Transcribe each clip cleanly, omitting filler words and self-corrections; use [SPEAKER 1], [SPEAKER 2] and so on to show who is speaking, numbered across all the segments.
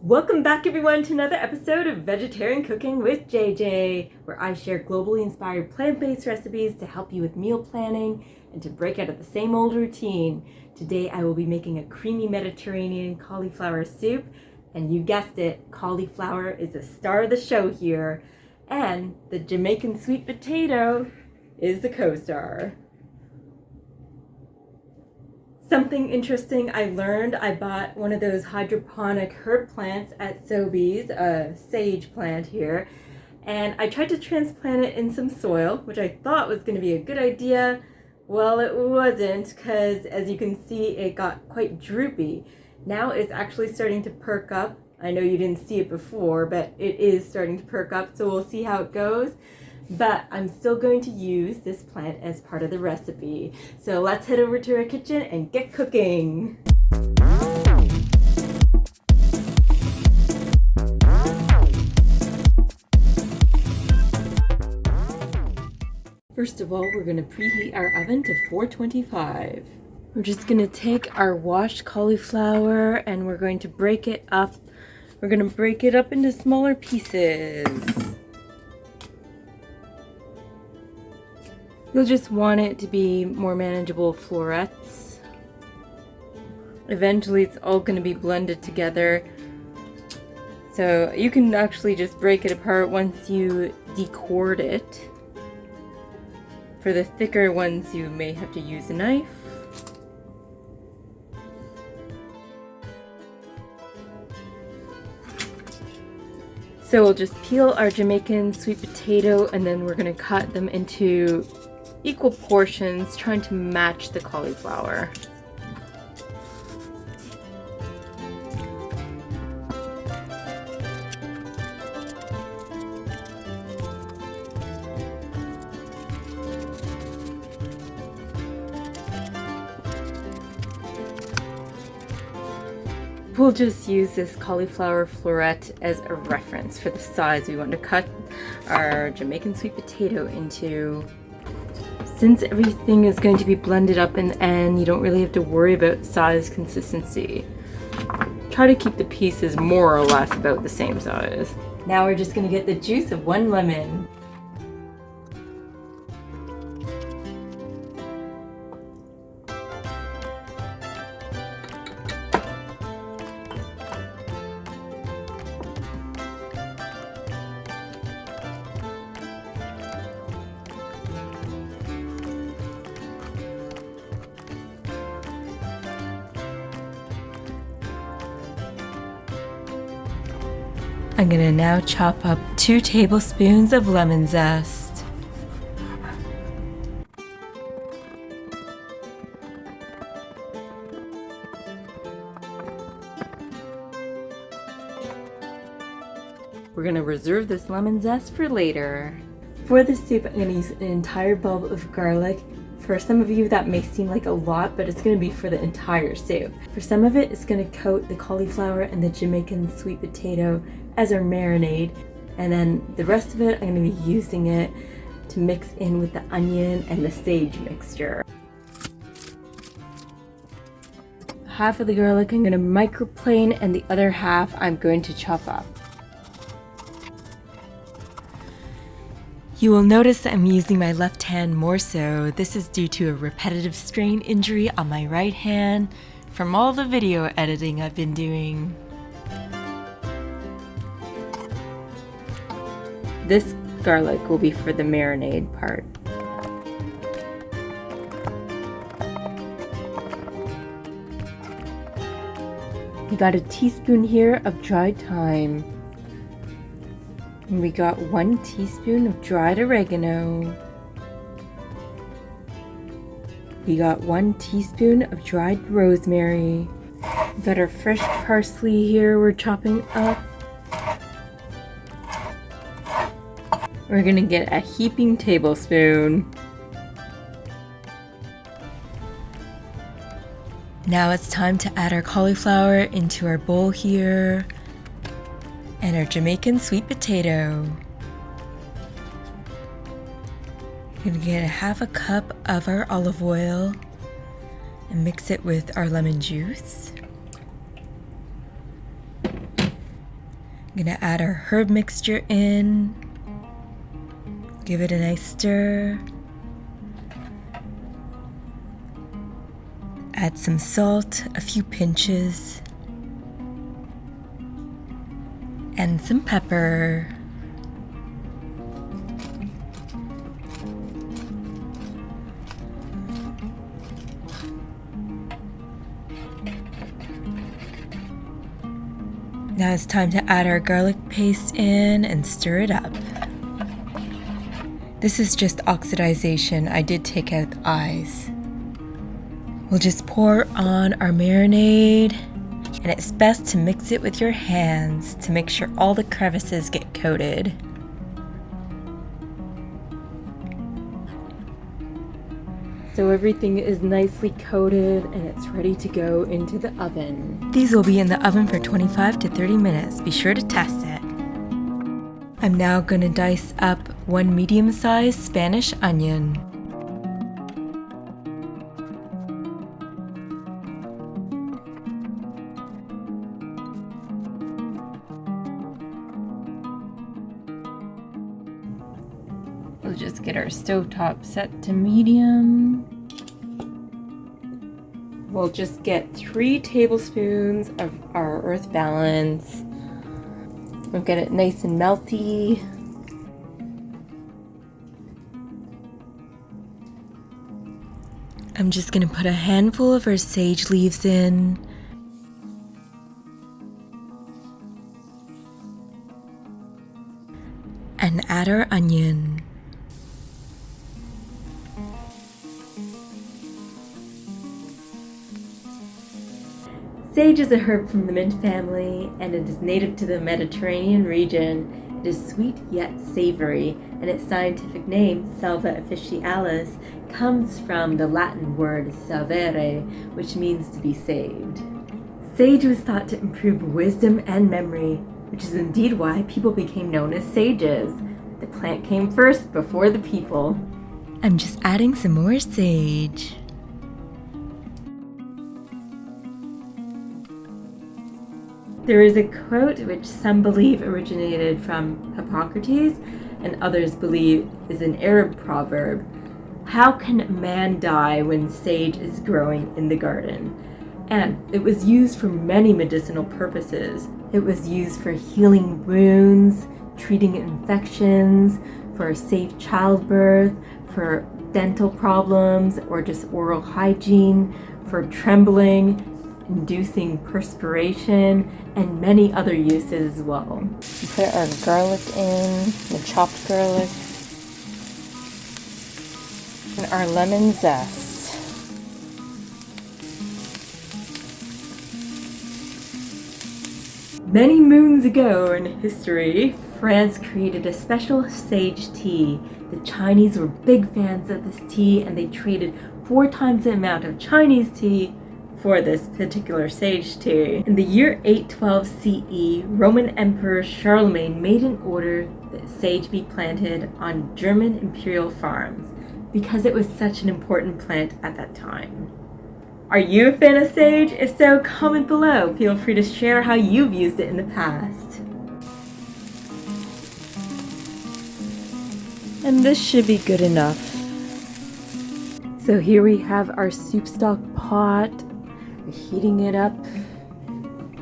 [SPEAKER 1] Welcome back everyone to another episode of Vegetarian Cooking with JJ, where I share globally inspired plant-based recipes to help you with meal planning and to break out of the same old routine. Today I will be making a creamy Mediterranean cauliflower soup, and you guessed it, cauliflower is the star of the show here, and the Jamaican sweet potato is the co-star. Something interesting I learned, I bought one of those hydroponic herb plants at Sobeys, a sage plant here, and I tried to transplant it in some soil, which I thought was going to be a good idea. Well, it wasn't, because as you can see, it got quite droopy. Now it's actually starting to perk up. I know you didn't see it before, but it is starting to perk up, so we'll see how it goes. But I'm still going to use this plant as part of the recipe. So let's head over to our kitchen and get cooking. First of all, we're going to preheat our oven to 425. We're just going to take our washed cauliflower and we're going to break it up. We're going to break it up into smaller pieces. You'll just want it to be more manageable florets. Eventually it's all going to be blended together. So you can actually just break it apart once you decord it. For the thicker ones you may have to use a knife. So we'll just peel our Jamaican sweet potato and then we're going to cut them into equal portions, trying to match the cauliflower. We'll just use this cauliflower floret as a reference for the size we want to cut our Jamaican sweet potato into. Since everything is going to be blended up in the end, you don't really have to worry about size consistency. Try to keep the pieces more or less about the same size. Now we're just going to get the juice of 1 lemon. I'm going to now chop up 2 tablespoons of lemon zest. We're going to reserve this lemon zest for later. For the soup, I'm going to use an entire bulb of garlic. For some of you that may seem like a lot, but it's going to be for the entire soup. For some of it, it's going to coat the cauliflower and the Jamaican sweet potato as our marinade, and then the rest of it I'm going to be using it to mix in with the onion and the sage mixture. Half of the garlic I'm going to microplane and the other half I'm going to chop up. You will notice that I'm using my left hand more so. This is due to a repetitive strain injury on my right hand from all the video editing I've been doing. This garlic will be for the marinade part. We got a teaspoon here of dried thyme. And we got 1 teaspoon of dried oregano. We got 1 teaspoon of dried rosemary. We got our fresh parsley here we're chopping up. We're gonna get a heaping tablespoon. Now it's time to add our cauliflower into our bowl here and our Jamaican sweet potato. We're gonna get a half a cup of our olive oil and mix it with our lemon juice. I'm gonna add our herb mixture in. Give it a nice stir. Add some salt, a few pinches, and some pepper. Now it's time to add our garlic paste in and stir it up. This is just oxidization. I did take out the eyes. We'll just pour on our marinade, and it's best to mix it with your hands to make sure all the crevices get coated. So everything is nicely coated and it's ready to go into the oven. These will be in the oven for 25 to 30 minutes. Be sure to test it. I'm now gonna dice up one medium-sized Spanish onion. We'll just get our stovetop set to medium. We'll just get 3 tablespoons of our earth balance. We'll get it nice and melty. I'm just gonna put a handful of our sage leaves in. And add our onion. Sage is a herb from the mint family, and it is native to the Mediterranean region. It is sweet yet savory, and its scientific name, Salvia officinalis, comes from the Latin word salvere, which means to be saved. Sage was thought to improve wisdom and memory, which is indeed why people became known as sages. The plant came first before the people. I'm just adding some more sage. There is a quote which some believe originated from Hippocrates and others believe is an Arab proverb. How can a man die when sage is growing in the garden? And it was used for many medicinal purposes. It was used for healing wounds, treating infections, for safe childbirth, for dental problems, or just oral hygiene, for trembling, inducing perspiration, and many other uses as well. We put our garlic in, the chopped garlic, and our lemon zest. Many moons ago in history, France created a special sage tea. The Chinese were big fans of this tea, and they traded 4 times the amount of Chinese tea for this particular sage tea. In the year 812 CE, Roman Emperor Charlemagne made an order that sage be planted on German imperial farms because it was such an important plant at that time. Are you a fan of sage? If so, comment below. Feel free to share how you've used it in the past. And this should be good enough. So here we have our soup stock pot. We're heating it up.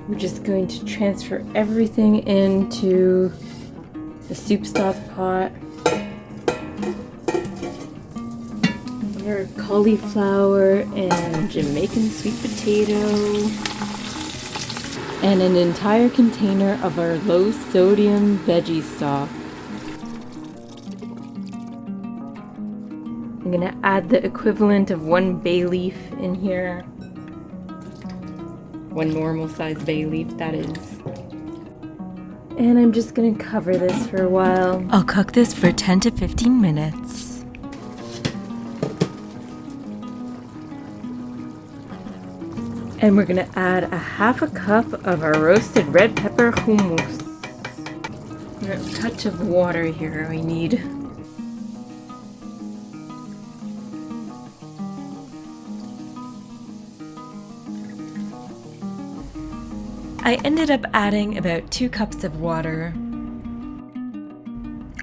[SPEAKER 1] We're just going to transfer everything into the soup stock pot. Our cauliflower and Jamaican sweet potato. And an entire container of our low sodium veggie stock. I'm gonna add the equivalent of 1 bay leaf in here. 1 normal size bay leaf, that is. And I'm just gonna cover this for a while. I'll cook this for 10 to 15 minutes. And we're gonna add a 1/2 cup of our roasted red pepper hummus. A touch of water here we need. I ended up adding about 2 cups of water.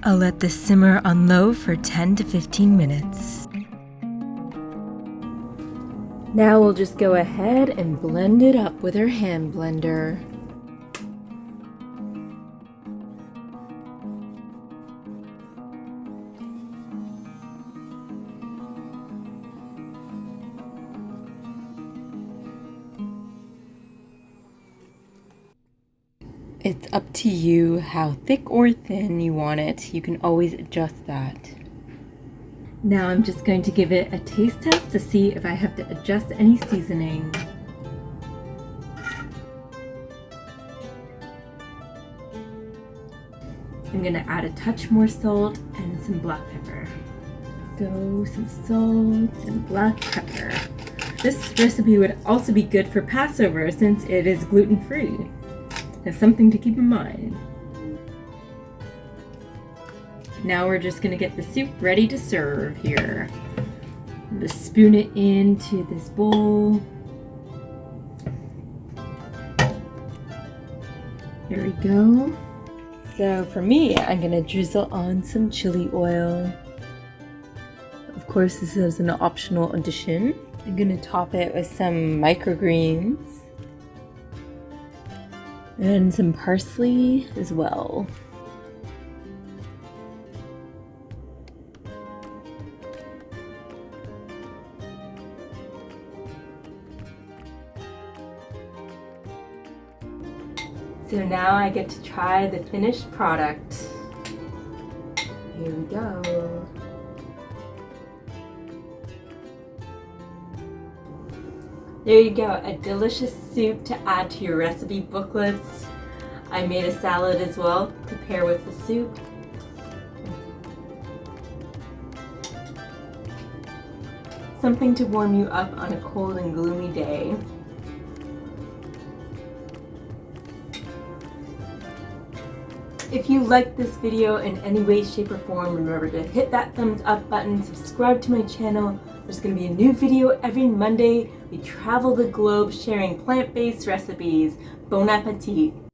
[SPEAKER 1] I'll let this simmer on low for 10 to 15 minutes. Now we'll just go ahead and blend it up with our hand blender. It's up to you how thick or thin you want it. You can always adjust that. Now I'm just going to give it a taste test to see if I have to adjust any seasoning. I'm gonna add a touch more salt and some black pepper. So some salt and black pepper. This recipe would also be good for Passover since it is gluten-free. That's something to keep in mind. Now we're just gonna get the soup ready to serve here. Just spoon it into this bowl. There we go. So for me, I'm gonna drizzle on some chili oil. Of course, this is an optional addition. I'm gonna top it with some microgreens and some parsley as well. So now I get to try the finished product. Here we go. There you go, a delicious soup to add to your recipe booklets. I made a salad as well to pair with the soup. Something to warm you up on a cold and gloomy day. If you liked this video in any way, shape, or form, remember to hit that thumbs up button, subscribe to my channel. There's going to be a new video every Monday. We travel the globe sharing plant-based recipes. Bon appetit!